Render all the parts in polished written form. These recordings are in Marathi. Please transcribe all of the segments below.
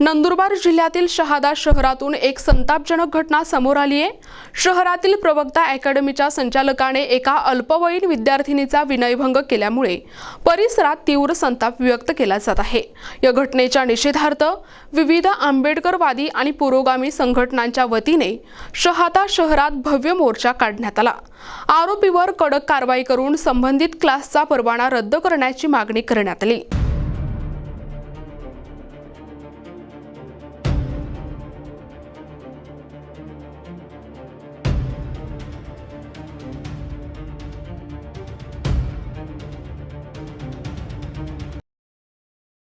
नंदुरबार जिल्ह्यातील शहादा शहरातून एक संतापजनक घटना समोर आली आहे। शहरातील प्रवक्ता अकॅडमीच्या संचालकाने एका अल्पवयीन विद्यार्थिनीचा विनयभंग केल्यामुळे परिसरात तीव्र संताप व्यक्त केला जात आहे। या घटनेच्या निषेधार्थ विविध आंबेडकरवादी आणि पुरोगामी संघटनांच्या वतीने शहादा शहरात भव्य मोर्चा काढण्यात आला। आरोपीवर कडक कारवाई करून संबंधित क्लासचा परवाना रद्द करण्याची मागणी करण्यात आली।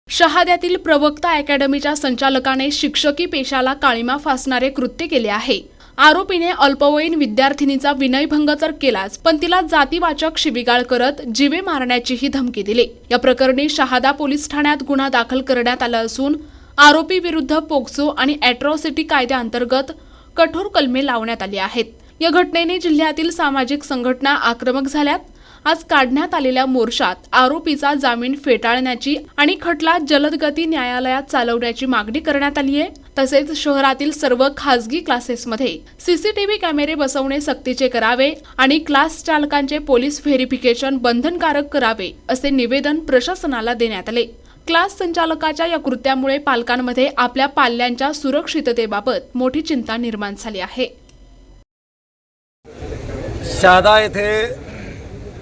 शहाद्यातील प्रवक्ता अकॅडमीच्या संचालकाने शिक्षकी पेशाला काळिमा फासणारे कृत्य केले आहे। आरोपीने अल्पवयीन विद्यार्थिनीचा विनयभंग तर केलाच, पण तिला जातीवाचक शिवीगाळ करत जीवे मारण्याचीही धमकी दिली। या प्रकरणी शहादा पोलीस ठाण्यात गुन्हा दाखल करण्यात आला असून आरोपी विरुद्ध पोक्सो आणि अॅट्रॉसिटी कायद्याअंतर्गत कठोर कलमे लावण्यात आली आहेत। या घटनेने जिल्ह्यातील सामाजिक संघटना आक्रमक झाल्यात। आज काढण्यात आलेल्या मोर्चात आरोपीचा जामीन फेटाळण्याची आणि खटला जलदगती न्यायालयात चालवण्याची मागणी करण्यात आली आहे। तसेच शहरातील सर्व खासगी क्लासेसमध्ये सीसीटीव्ही कॅमेरे बसवणे सक्तीचे करावे आणि क्लास चालकांचे पोलीस व्हेरिफिकेशन बंधनकारक करावे असे निवेदन प्रशासनाला देण्यात आले। क्लास संचालकाच्या या कृत्यामुळे पालकांमध्ये आपल्या पाल्यांच्या सुरक्षिततेबाबत मोठी चिंता निर्माण झाली आहे। शहादा येथे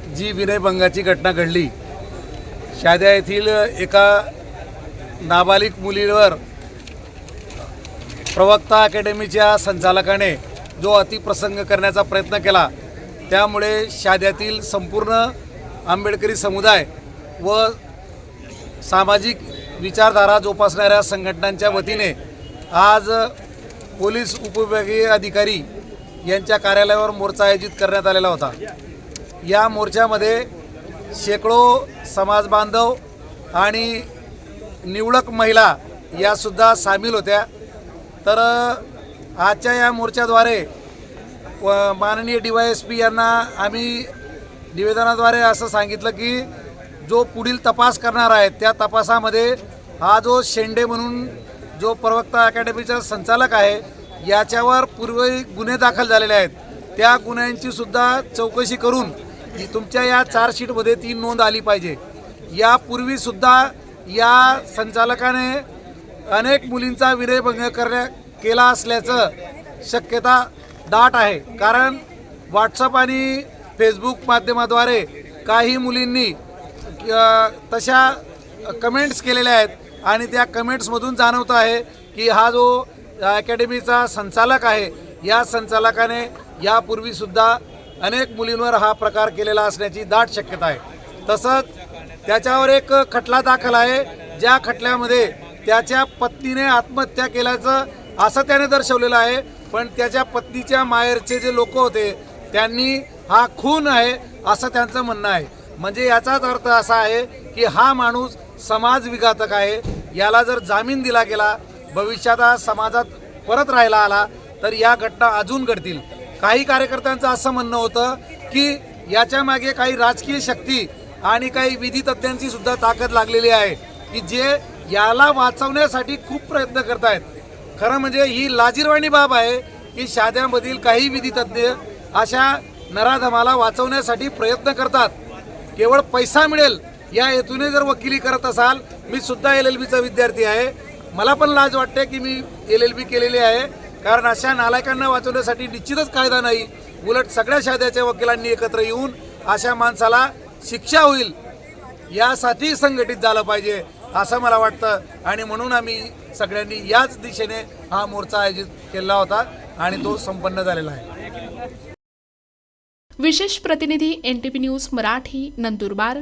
जी विनयभंगाची घटना घडली, शहादा येथील एका नाबालिग मुलीवर प्रवक्ता अकॅडमीच्या संचालकाने जो अतिप्रसंग करण्याचा प्रयत्न केला, त्यामुळे शहाद्यातील संपूर्ण आंबेडकरी समुदाय व सामाजिक विचारधारा जोपासणाऱ्या संघटनांच्या वतीने आज पोलीस उपविभागीय अधिकारी यांच्या कार्यालयावर मोर्चा आयोजित करण्यात आलेला होता। या मोर्चामध्ये शेकडो समाज बांधव आणि निवडक महिला यासुद्धा सामील होत्या। तर आजच्या या मोर्चाद्वारे माननीय DYSP यांना आम्ही निवेदनाद्वारे असं सांगितलं की जो पुढील तपास करणार आहे त्या तपासामध्ये हा जो शेंडे म्हणून जो प्रवक्ता अकॅडमीचा संचालक आहे याच्यावर पूर्वी गुन्हे दाखल झालेले आहेत, त्या गुन्ह्यांची सुद्धा चौकशी करून तुमच्या या चार्जशीटमध्ये ती नोंद आली पाहिजे। यापूर्वीसुद्धा या संचालकाने अनेक मुलींचा विनयभंग केला असल्याचं शक्यता दाट आहे, कारण व्हॉट्सअप आणि फेसबुक माध्यमाद्वारे काही मुलींनी तशा कमेंट्स केलेल्या आहेत आणि त्या कमेंट्समधून जाणवतं आहे की हा जो अकॅडमीचा संचालक आहे या संचालकाने यापूर्वीसुद्धा अनेक मुलींवर हा प्रकार केलेला असण्याची दाट शक्यता आहे। तसंच त्याच्यावर एक खटला दाखल आहे, ज्या खटल्यामध्ये त्याच्या पत्नीने आत्महत्या केल्याचं असं त्याने दर्शवलेलं आहे, पण त्याच्या पत्नीच्या माहेरचे जे लोक होते त्यांनी हा खून आहे असं त्यांचं म्हणणं आहे। म्हणजे याचाच अर्थ असा आहे की हा माणूस समाजविघातक आहे। याला जर जामीन दिला गेला, भविष्यात हा समाजात परत राहायला आला तर या घटना अजून घडतील। काही कार्यकर्त्यांचं असं म्हणणं होतं की याच्या मागे काही राजकीय शक्ती आणि काही विधी तज्ज्ञांची सुद्धा ताकद लागलेली आहे की जे याला वाचवण्यासाठी खूप प्रयत्न करत आहेत। खरं म्हणजे ही लाजिरवाणी बाब आहे की शहाद्यामधील काही विधी तज्ज्ञ अशा नराधमाला वाचवण्यासाठी प्रयत्न करतात। केवळ पैसा मिळेल या हेतूने जर वकिली करत असाल, मी सुद्धा LLBचा विद्यार्थी आहे, मला पण लाज वाटते की मी LLB केलेली आहे, कारण अशा नालायकांना वाचवण्यासाठी निश्चितच कायदा नाही। उलट सगळ्या शहाद्याच्या वकिलांनी एकत्र येऊन अशा माणसाला शिक्षा होईल यासाठी संघटित झालं पाहिजे असं मला वाटतं आणि म्हणून आम्ही सगळ्यांनी याच दिशेने हा मोर्चा आयोजित केला होता आणि तो संपन्न झालेला आहे। विशेष प्रतिनिधी NTP न्यूज मराठी, नंदुरबार।